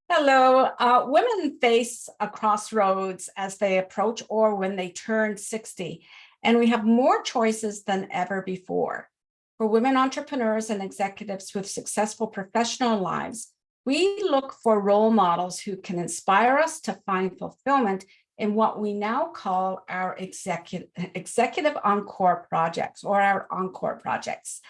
Hello. Women face a crossroads as they approach or when they turn 60, and we have more choices than ever before. For women entrepreneurs and executives with successful professional lives, we look for role models who can inspire us to find fulfillment in what we now call our executive Encore projects or our Encore projects.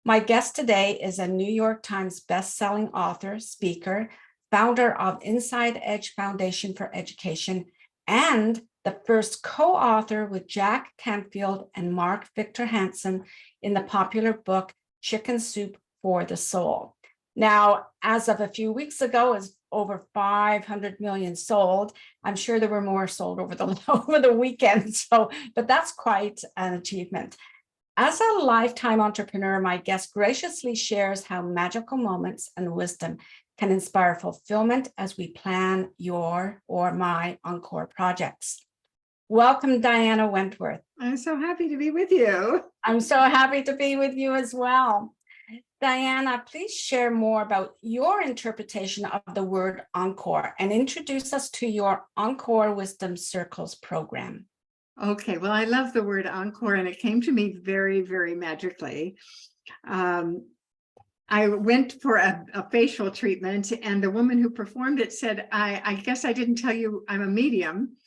My guest today is a New York Times bestselling author, speaker, founder of Inside Edge Foundation for Education, and the first co-author with Jack Canfield and Mark Victor Hansen in the popular book, Chicken Soup for the Soul. Now, as of a few weeks ago, is over 500 million sold. I'm sure there were more sold over the weekend, but that's quite an achievement. As a lifetime entrepreneur, my guest graciously shares how magical moments and wisdom can inspire fulfillment as we plan your or my Encore projects. Welcome, Diana Wentworth. I'm so happy to be with you. I'm so happy to be with you as well. Diana, please share more about your interpretation of the word Encore and introduce us to your Encore Wisdom Circles program. Okay, well, I love the word Encore, and it came to me very, very magically. I went for a facial treatment, and the woman who performed it said, I guess I didn't tell you I'm a medium,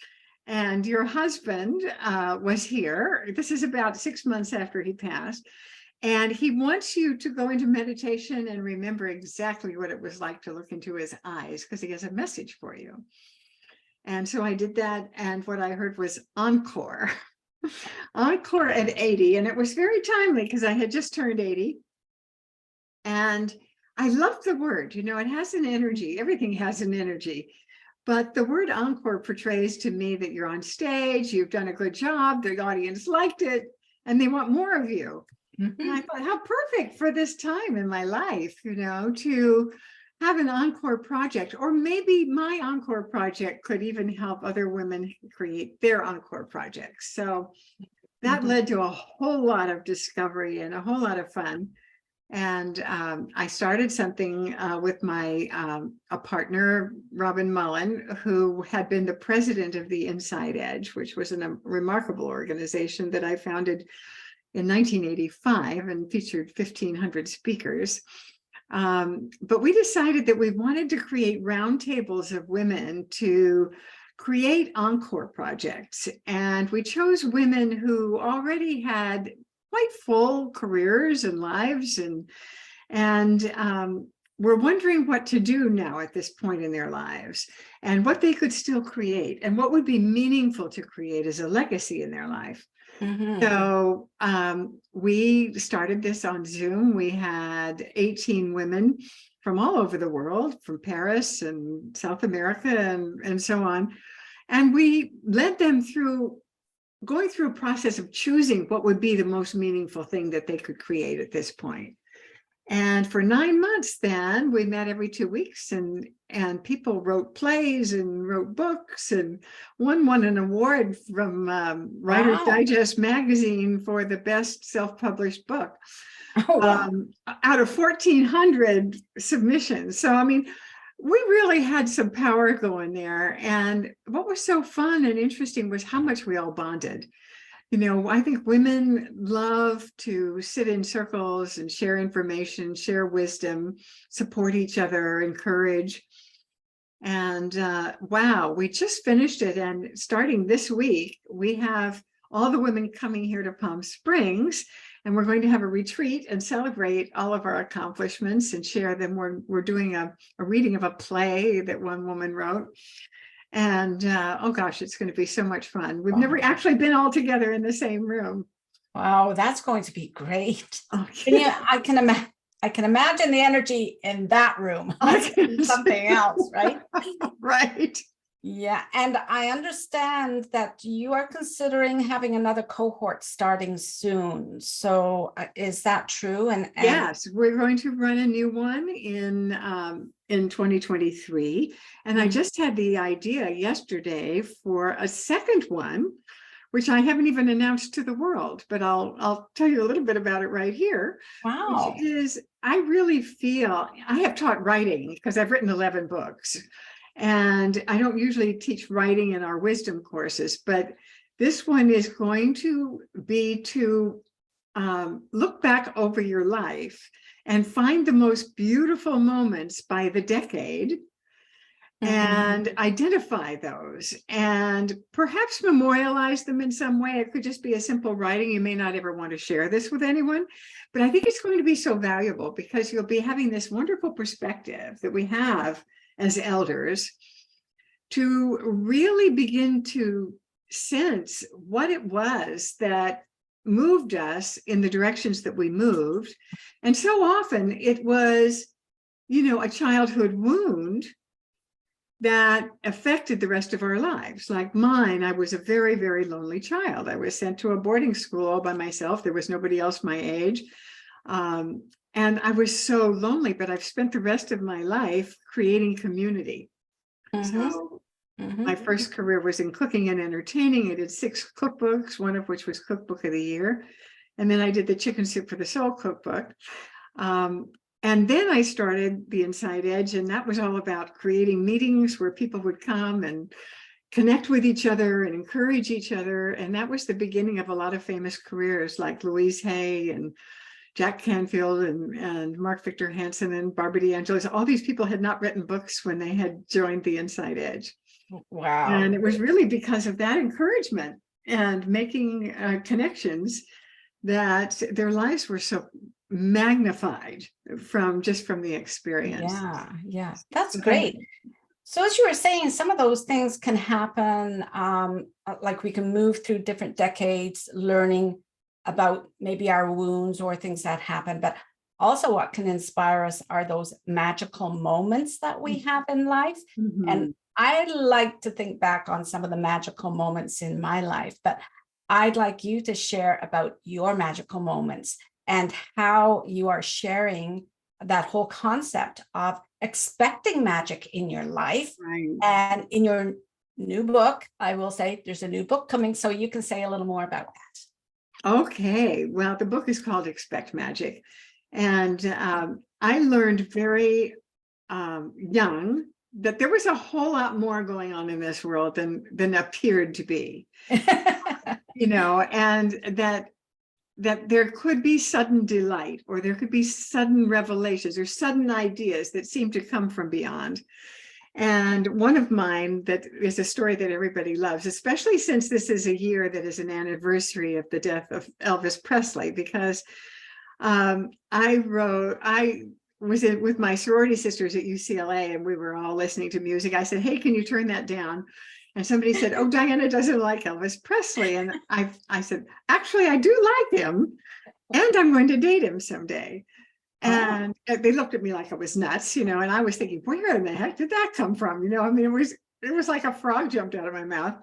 and your husband was here. This is about 6 months after he passed, and he wants you to go into meditation and remember exactly what it was like to look into his eyes, because he has a message for you. And so I did that, and what I heard was Encore. Encore at 80, and it was very timely because I had just turned 80. And I love the word, it has an energy. Everything has an energy. But the word Encore portrays to me that you're on stage, you've done a good job, the audience liked it, and they want more of you. Mm-hmm. And I thought, how perfect for this time in my life, to have an Encore project, or maybe my Encore project could even help other women create their Encore projects. So that led to a whole lot of discovery and a whole lot of fun. And I started something with my a partner, Robin Mullen, who had been the president of the Inside Edge, which was a remarkable organization that I founded in 1985 and featured 1,500 speakers. But we decided that we wanted to create roundtables of women to create Encore projects. And we chose women who already had quite full careers and lives, and we're wondering what to do now at this point in their lives, and what they could still create, and what would be meaningful to create as a legacy in their life. Mm-hmm. So we started this on Zoom. We had 18 women from all over the world, from Paris and South America and so on, and we led them through going through a process of choosing what would be the most meaningful thing that they could create at this point. And for 9 months then, we met every 2 weeks, and people wrote plays and wrote books, and one won an award from Writer's Digest magazine for the best self-published book. Oh, wow. Out of 1,400 submissions. So, I mean, we really had some power going there. And what was so fun and interesting was how much we all bonded. I think women love to sit in circles and share information, share wisdom, support each other, encourage. And wow, we just finished it. And starting this week, we have all the women coming here to Palm Springs, and we're going to have a retreat and celebrate all of our accomplishments and share them. We're doing a reading of a play that one woman wrote. And oh gosh, it's going to be so much fun. We've never actually been all together in the same room. Wow, that's going to be great. Okay. I can imagine the energy in that room. Something else, right? Right. Yeah, and I understand that you are considering having another cohort starting soon. So is that true? And yes, we're going to run a new one in 2023. And I just had the idea yesterday for a second one, which I haven't even announced to the world, but I'll tell you a little bit about it right here, which Wow. is, I really feel, I have taught writing because I've written 11 books, and I don't usually teach writing in our wisdom courses, but this one is going to be to look back over your life and find the most beautiful moments by the decade and identify those and perhaps memorialize them in some way. It could just be a simple writing. You may not ever want to share this with anyone, but I think it's going to be so valuable because you'll be having this wonderful perspective that we have as elders to really begin to sense what it was that moved us in the directions that we moved. And so often it was, a childhood wound that affected the rest of our lives. Like mine, I was a very, very lonely child. I was sent to a boarding school all by myself. There was nobody else my age. And I was so lonely, but I've spent the rest of my life creating community. So my first career was in cooking and entertaining. I did 6 cookbooks, one of which was Cookbook of the Year. And then I did the Chicken Soup for the Soul cookbook. And then I started the Inside Edge, and that was all about creating meetings where people would come and connect with each other and encourage each other. And that was the beginning of a lot of famous careers like Louise Hay and Jack Canfield and Mark Victor Hansen and Barbara DeAngelis. All these people had not written books when they had joined the Inside Edge. Wow. And it was really because of that encouragement and making connections that their lives were so magnified from the experience. Yeah, that's great. So as you were saying, some of those things can happen, like we can move through different decades, learning about maybe our wounds or things that happen, but also what can inspire us are those magical moments that we have in life. And I like to think back on some of the magical moments in my life, but I'd like you to share about your magical moments and how you are sharing that whole concept of expecting magic in your life. Right. And in your new book, I will say there's a new book coming, so you can say a little more about that. Okay, well, the book is called Expect Magic. And I learned very young that there was a whole lot more going on in this world than appeared to be, and that there could be sudden delight, or there could be sudden revelations or sudden ideas that seem to come from beyond. And one of mine that is a story that everybody loves, especially since this is a year that is an anniversary of the death of Elvis Presley, because I was with my sorority sisters at UCLA, and we were all listening to music. I said, "Hey, can you turn that down?" And somebody said, "Oh, Diana doesn't like Elvis Presley." And I said, "Actually, I do like him, and I'm going to date him someday." And they looked at me like I was nuts, and I was thinking, where in the heck did that come from? It was like a frog jumped out of my mouth.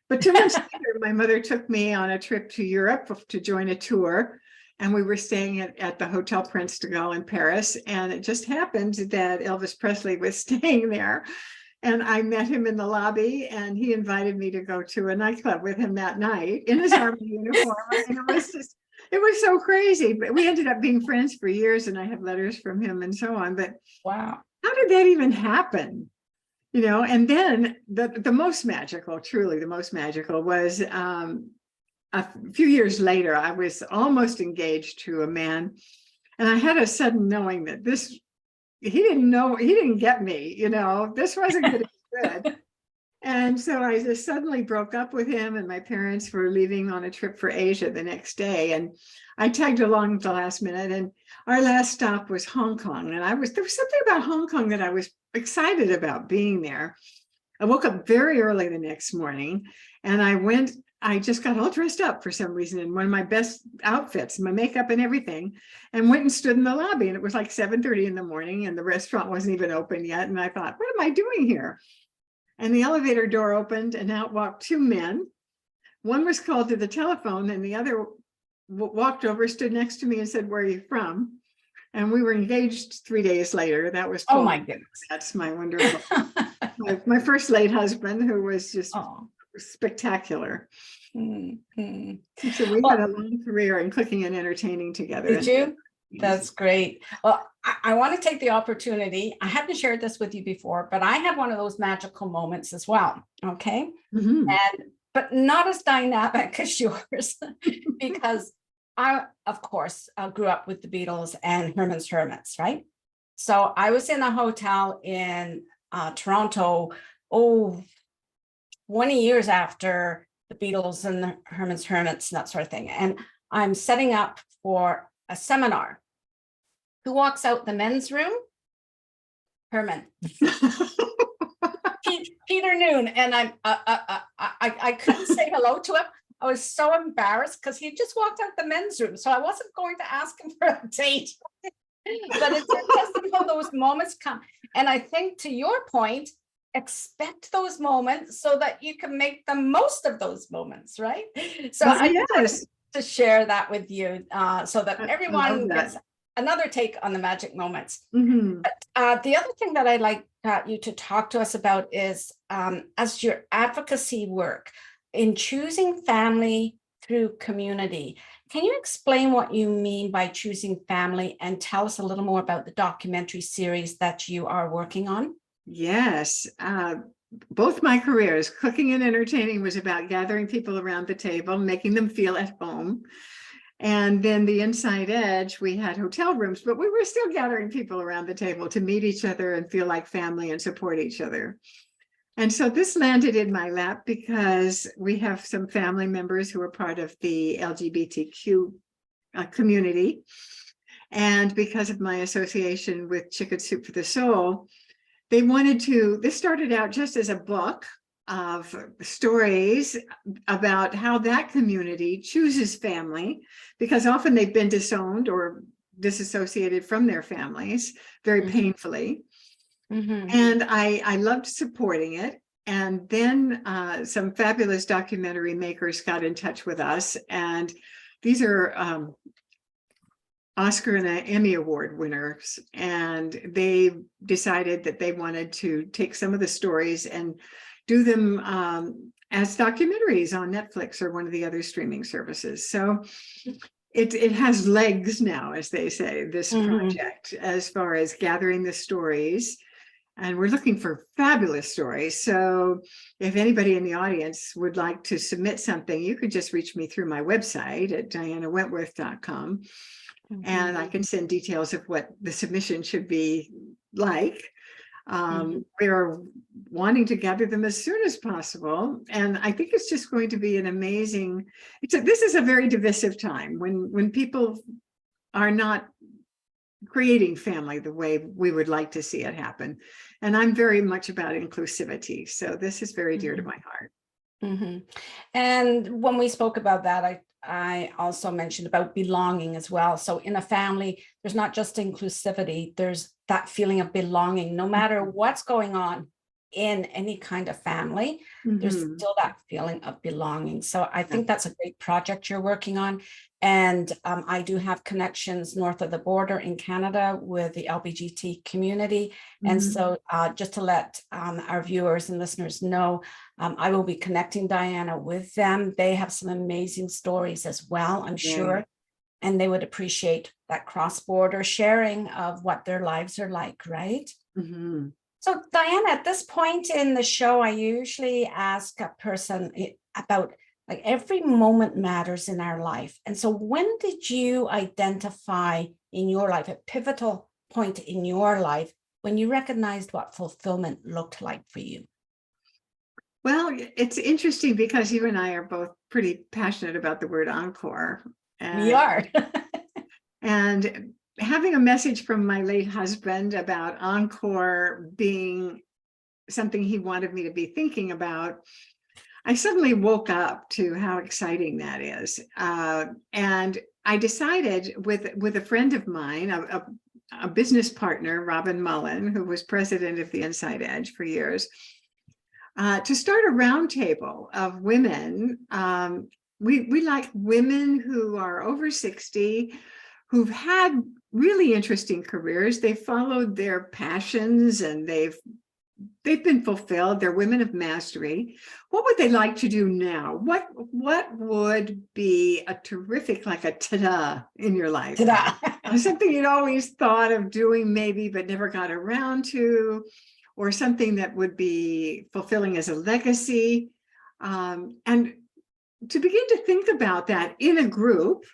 But 2 months later, my mother took me on a trip to Europe to join a tour. And we were staying at the Hotel Prince de Gaulle in Paris. And it just happened that Elvis Presley was staying there. And I met him in the lobby, and he invited me to go to a nightclub with him that night in his army uniform. And it was so crazy. But we ended up being friends for years, and I have letters from him and so on. But wow, how did that even happen? And then the most magical, truly the most magical, was a few years later. I was almost engaged to a man, and I had a sudden knowing that he didn't get me, this wasn't going to be good. And so I just suddenly broke up with him, and my parents were leaving on a trip for Asia the next day. And I tagged along at the last minute, and our last stop was Hong Kong. And there was something about Hong Kong that I was excited about being there. I woke up very early the next morning, and I just got all dressed up for some reason in one of my best outfits, my makeup and everything, and went and stood in the lobby. And it was like 7:30 in the morning, and the restaurant wasn't even open yet. And I thought, what am I doing here? And the elevator door opened, and out walked 2 men. One was called to the telephone, and the other walked over, stood next to me, and said, "Where are you from?" And we were engaged 3 days later. That was oh my goodness, that's my wonderful my first late husband, who was just spectacular. Mhm. So we had Well, a long career in cooking and entertaining together. did you? That's great. Well, I want to take the opportunity. I haven't shared this with you before, but I had one of those magical moments as well. Okay. Mhm. But not as dynamic as yours, because I, of course, grew up with the Beatles and Herman's Hermits, right? So I was in a hotel in Toronto, oh, 20 years after the Beatles and the Herman's Hermits and that sort of thing. And I'm setting up for a seminar. Who walks out the men's room? Herman. Peter Noon. And I couldn't say hello to him. I was so embarrassed because he just walked out the men's room. So I wasn't going to ask him for a date. But it's interesting how those moments come. And I think, to your point, expect those moments so that you can make the most of those moments, right? So Well, I just wanted yes, to share that with you, so that I love everyone gets that. another take on the magic moments. Mhm. The other thing that I'd like you to talk to us about is, as your advocacy work in choosing family through community. Can you explain what you mean by choosing family and tell us a little more about the documentary series that you are working on? Yes, both my careers, cooking and entertaining, was about gathering people around the table, making them feel at home. And then the Inside Edge, we had hotel rooms, but we were still gathering people around the table to meet each other and feel like family and support each other. And so this landed in my lap because we have some family members who are part of the LGBTQ community. And because of my association with Chicken Soup for the Soul, this started out just as a book of stories about how that community chooses family, because often they've been disowned or disassociated from their families very painfully. Mm-hmm. And I loved supporting it. And then some fabulous documentary makers got in touch with us. And these are Oscar and Emmy Award winners. And they decided that they wanted to take some of the stories and do them as documentaries on Netflix or one of the other streaming services. So it has legs now, as they say, this project, as far as gathering the stories. And we're looking for fabulous stories. So if anybody in the audience would like to submit something, you could just reach me through my website at dianawentworth.com. And I can send details of what the submission should be like. We're wanting to gather them as soon as possible. And I think it's just going to be an amazing, this is a very divisive time when people are not creating family the way we would like to see it happen. And I'm very much about inclusivity. So this is very dear to my heart. And when we spoke about that, I also mentioned about belonging as well. So in a family, there's not just inclusivity, there's that feeling of belonging, no matter what's going on in any kind of family, there's still that feeling of belonging. So I think that's a great project you're working on. And I do have connections north of the border in Canada with the LGBT community. And so just to let our viewers and listeners know, I will be connecting Diana with them. They have some amazing stories as well, I'm sure. And they would appreciate that cross-border sharing of what their lives are like, right? So Diana, at this point in the show, I usually ask a person about, like, every moment matters in our life. And so when did you identify in your life, a pivotal point in your life, when you recognized what fulfillment looked like for you? Well, it's interesting because you and I are both pretty passionate about the word encore. We are. And having a message from my late husband about Encore being something he wanted me to be thinking about, I suddenly woke up to how exciting that is. And I decided with a friend of mine, a business partner, Robin Mullen, who was president of the Inside Edge for years, to start a roundtable of women. We like women who are over 60, who've had really interesting careers. They've followed their passions and they've they've been fulfilled. They're women of mastery. What would they like to do now? What would be a terrific, like a ta-da in your life? Ta-da. Something you'd always thought of doing maybe, but never got around to, or something that would be fulfilling as a legacy. And to begin to think about that in a group.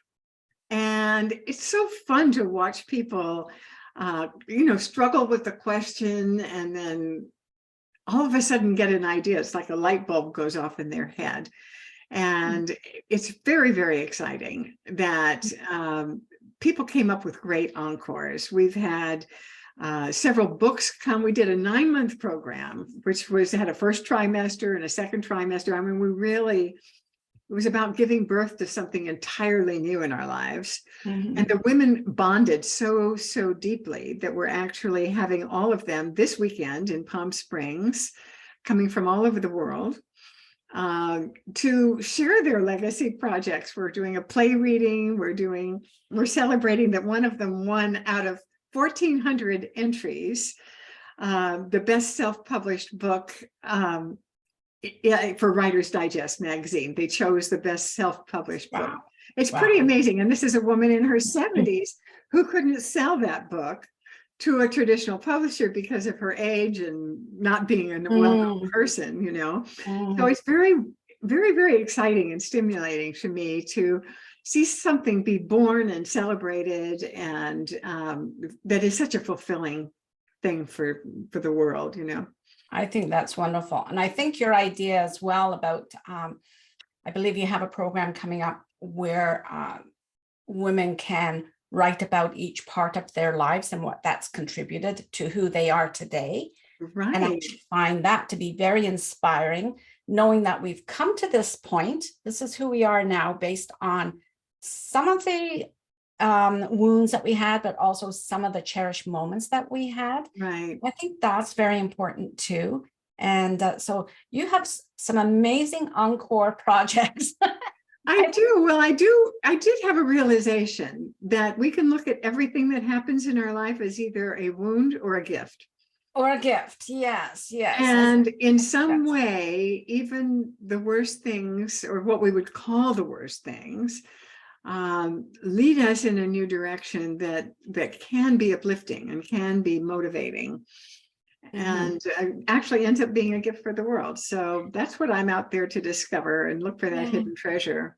And it's so fun to watch people, struggle with the question and then all of a sudden get an idea. It's like a light bulb goes off in their head. And it's very, very exciting that people came up with great encores. We've had several books come. We did a 9-month program, which had a first trimester and a second trimester. I mean, it was about giving birth to something entirely new in our lives. And the women bonded so deeply that we're actually having all of them this weekend in Palm Springs, coming from all over the world, to share their legacy projects. We're doing a play reading. We're celebrating that one of them won out of 1,400 entries, the best self-published book for Writer's Digest magazine. They chose the best self-published book. It's pretty amazing. And this is a woman in her 70s who couldn't sell that book to a traditional publisher because of her age and not being a well-known person, So it's very, very, very exciting and stimulating to me to see something be born and celebrated, and that is such a fulfilling thing for the world, I think that's wonderful. And I think your idea as well about, I believe you have a program coming up where women can write about each part of their lives and what that's contributed to who they are today. Right. And I find that to be very inspiring, knowing that we've come to this point. This is who we are now based on some of the wounds that we had, but also some of the cherished moments that we had. Right. I think that's very important too. And so you have some amazing encore projects. I do. Well, I did have a realization that we can look at everything that happens in our life as either a wound or a gift. Or a gift. Yes. And in some way, even the worst things, or what we would call the worst things, lead us in a new direction that can be uplifting and can be motivating, and actually ends up being a gift for the world. So that's what I'm out there to discover and look for that hidden treasure.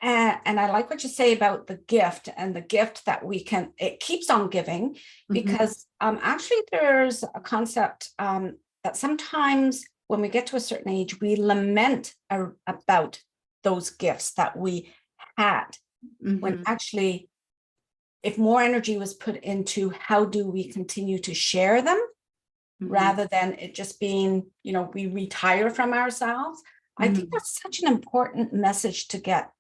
And I like what you say about the gift, and the gift that it keeps on giving, because actually there's a concept that sometimes when we get to a certain age, we lament about those gifts that we had, when actually, if more energy was put into how do we continue to share them, rather than it just being, we retire from ourselves. I think that's such an important message to get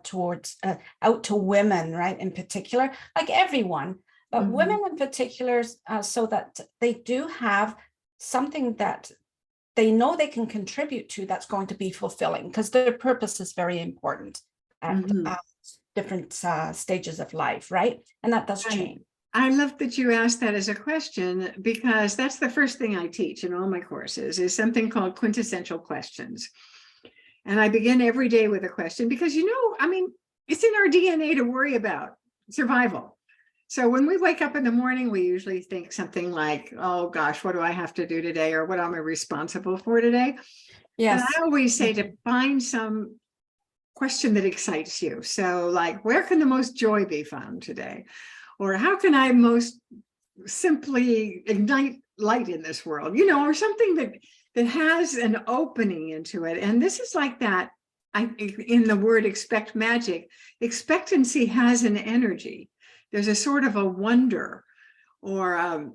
towards out to women, right? In particular, like everyone, but women in particular, so that they do have something that they know they can contribute to that's going to be fulfilling, because their purpose is very important at different stages of life, right? And that does change. I love that you asked that as a question, because that's the first thing I teach in all my courses is something called quintessential questions. And I begin every day with a question because, it's in our DNA to worry about survival. So when we wake up in the morning, we usually think something like, oh gosh, what do I have to do today? Or what am I responsible for today? Yes. And I always say to find some question that excites you. So like, where can the most joy be found today? Or how can I most simply ignite light in this world, or something that has an opening into it. And this is like that. In the word expect magic, expectancy has an energy. There's a sort of a wonder, or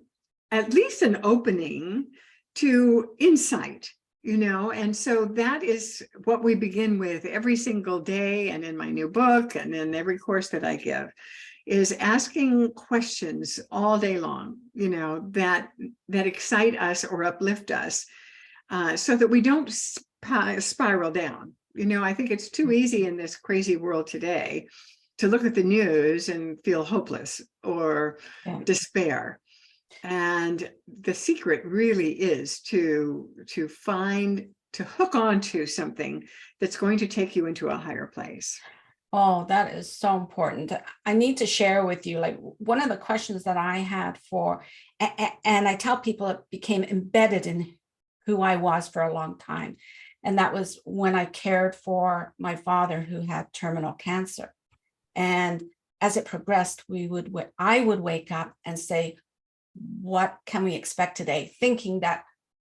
at least an opening to insight, and so that is what we begin with every single day. And in my new book and in every course that I give, is asking questions all day long, that excite us or uplift us, so that we don't spiral down. I think it's too easy in this crazy world today to look at the news and feel hopeless or despair. And the secret really is to hook onto something that's going to take you into a higher place. Oh, that is so important. I need to share with you, like one of the questions that I had and I tell people it became embedded in who I was for a long time. And that was when I cared for my father who had terminal cancer. And as it progressed, I would wake up and say, what can we expect today? Thinking that,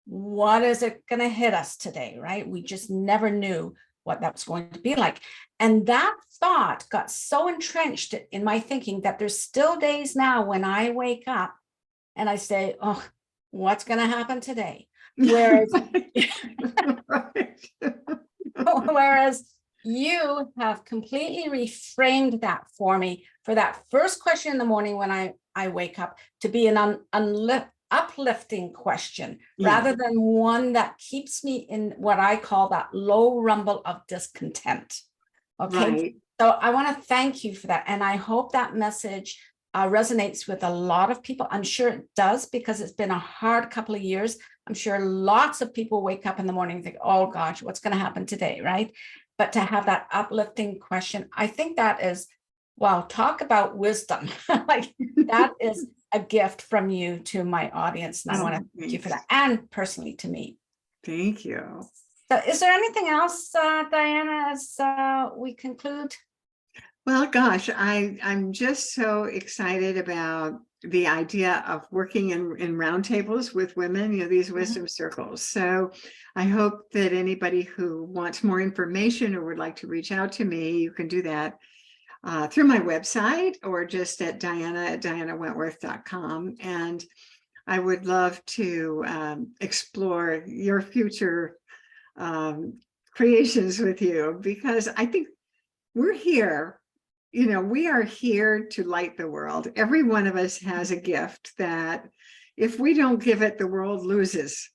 what is it going to hit us today, right? We just never knew what that was going to be like. And that thought got so entrenched in my thinking that there's still days now when I wake up and I say, oh, what's going to happen today? Whereas, whereas you have completely reframed that for me for that first question in the morning when I wake up to be an uplifting question rather than one that keeps me in what I call that low rumble of discontent. Okay. Right. So I want to thank you for that. And I hope that message resonates with a lot of people. I'm sure it does, because it's been a hard couple of years. I'm sure lots of people wake up in the morning and think, oh gosh, what's going to happen today, right? But to have that uplifting question, I think that is, wow, talk about wisdom. Like that is a gift from you to my audience. And I want to thank you for that, and personally to me. Thank you. So is there anything else, Diana, as we conclude? Well, gosh, I'm just so excited about the idea of working in roundtables with women, these wisdom circles. So I hope that anybody who wants more information or would like to reach out to me, you can do that through my website or just at diana@dianawentworth.com. And I would love to explore your future creations with you, because I think we're here. We are here to light the world. Every one of us has a gift that if we don't give it, the world loses.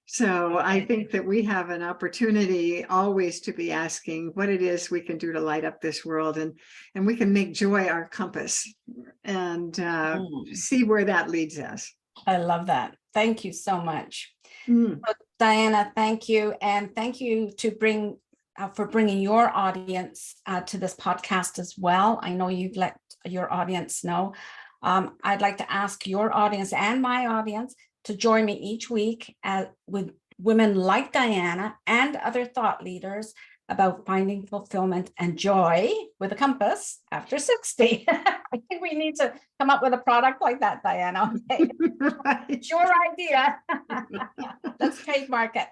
So I think that we have an opportunity always to be asking what it is we can do to light up this world, and we can make joy our compass and see where that leads us. I love that. Thank you so much. Mm. So, Diana, thank you. And thank you for bringing your audience to this podcast as well. I know you've let your audience know. I'd like to ask your audience and my audience to join me each week with women like Diana and other thought leaders about finding fulfillment and joy with a compass after 60. I think we need to come up with a product like that, Diana. Okay. Right. It's your idea. Let's trademark it.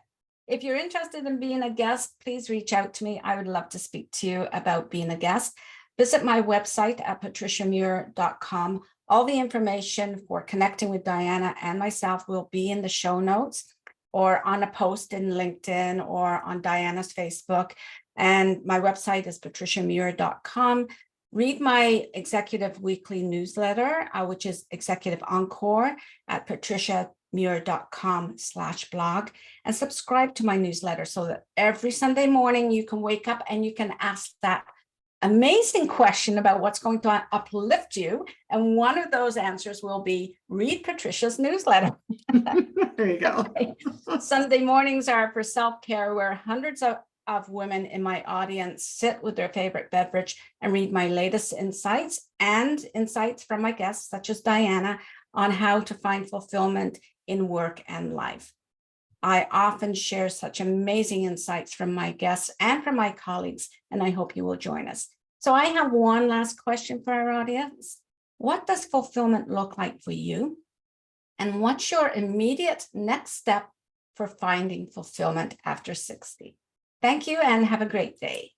If you're interested in being a guest, please reach out to me. I would love to speak to you about being a guest. Visit my website at patriciamuir.com. All the information for connecting with Diana and myself will be in the show notes or on a post in LinkedIn or on Diana's Facebook. And my website is patriciamuir.com. Read my executive weekly newsletter, which is Executive Encore, at patriciamuir.com/blog, and subscribe to my newsletter so that every Sunday morning you can wake up and you can ask that amazing question about what's going to uplift you. And one of those answers will be read Patricia's newsletter. There you go. Sunday mornings are for self-care, where hundreds of women in my audience sit with their favorite beverage and read my latest insights and insights from my guests, such as Diana, on how to find fulfillment in work and life. I often share such amazing insights from my guests and from my colleagues, and I hope you will join us. So I have one last question for our audience. What does fulfillment look like for you? And what's your immediate next step for finding fulfillment after 60? Thank you and have a great day.